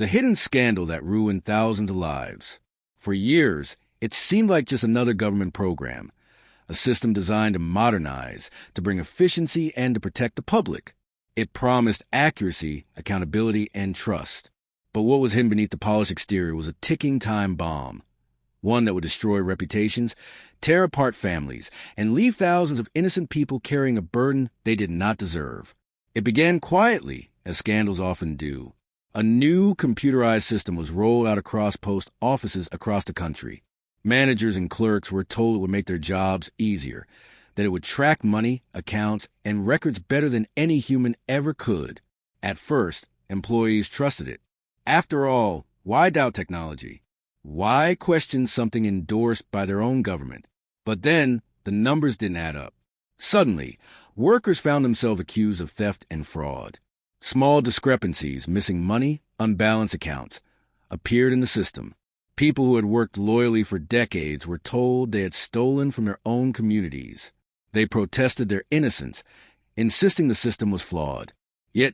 The hidden scandal that ruined thousands of lives. For years, it seemed like just another government program, a system designed to modernize, to bring efficiency, and to protect the public. It promised accuracy, accountability, and trust. But what was hidden beneath the polished exterior was a ticking time bomb, one that would destroy reputations, tear apart families, and leave thousands of innocent people carrying a burden they did not deserve. It began quietly, as scandals often do. A new computerized system was rolled out across post offices across the country. Managers and clerks were told it would make their jobs easier, that it would track money, accounts, and records better than any human ever could. At first, employees trusted it. After all, why doubt technology? Why question something endorsed by their own government? But then, the numbers didn't add up. Suddenly, workers found themselves accused of theft and fraud. Small discrepancies, missing money, unbalanced accounts, appeared in the system. People who had worked loyally for decades were told they had stolen from their own communities. They protested their innocence, insisting the system was flawed. Yet,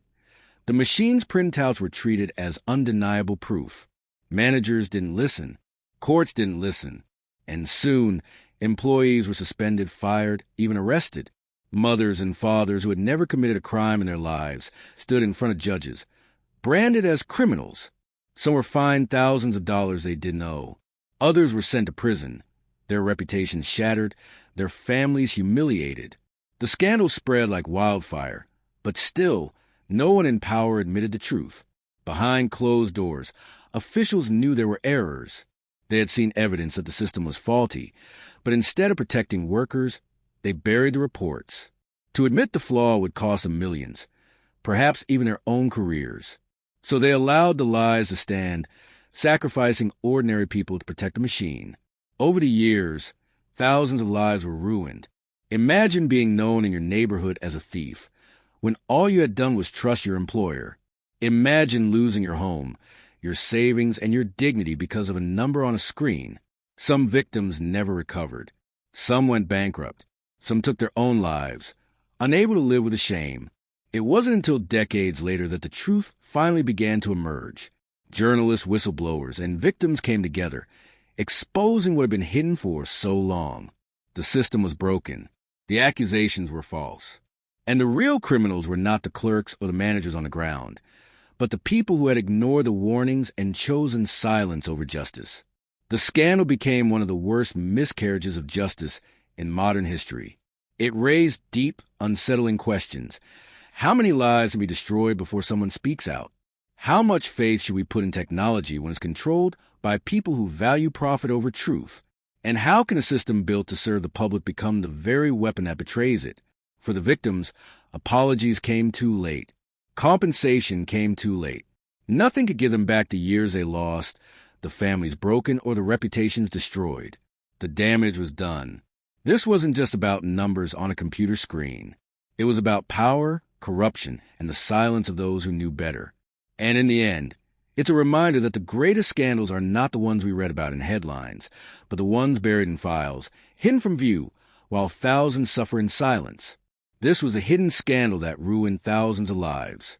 the machine's printouts were treated as undeniable proof. Managers didn't listen. Courts didn't listen. And soon, employees were suspended, fired, even arrested. Mothers and fathers who had never committed a crime in their lives stood in front of judges, branded as criminals. Some were fined thousands of dollars they didn't owe. Others were sent to prison, their reputations shattered, their families humiliated. The scandal spread like wildfire, but still, no one in power admitted the truth. Behind closed doors, officials knew there were errors. They had seen evidence that the system was faulty, but instead of protecting workers, they buried the reports. To admit the flaw would cost them millions, perhaps even their own careers. So they allowed the lies to stand, sacrificing ordinary people to protect the machine. Over the years, thousands of lives were ruined. Imagine being known in your neighborhood as a thief, when all you had done was trust your employer. Imagine losing your home, your savings, and your dignity because of a number on a screen. Some victims never recovered. Some went bankrupt. Some took their own lives, unable to live with the shame. It wasn't until decades later that the truth finally began to emerge. Journalists, whistleblowers, and victims came together, exposing what had been hidden for so long. The system was broken. The accusations were false. And the real criminals were not the clerks or the managers on the ground, but the people who had ignored the warnings and chosen silence over justice. The scandal became one of the worst miscarriages of justice in modern history. It raised deep, unsettling questions. How many lives can be destroyed before someone speaks out? How much faith should we put in technology when it's controlled by people who value profit over truth? And how can a system built to serve the public become the very weapon that betrays it? For the victims, apologies came too late. Compensation came too late. Nothing could give them back the years they lost, the families broken, or the reputations destroyed. The damage was done. This wasn't just about numbers on a computer screen. It was about power, corruption, and the silence of those who knew better. And in the end, it's a reminder that the greatest scandals are not the ones we read about in headlines, but the ones buried in files, hidden from view, while thousands suffer in silence. This was a hidden scandal that ruined thousands of lives.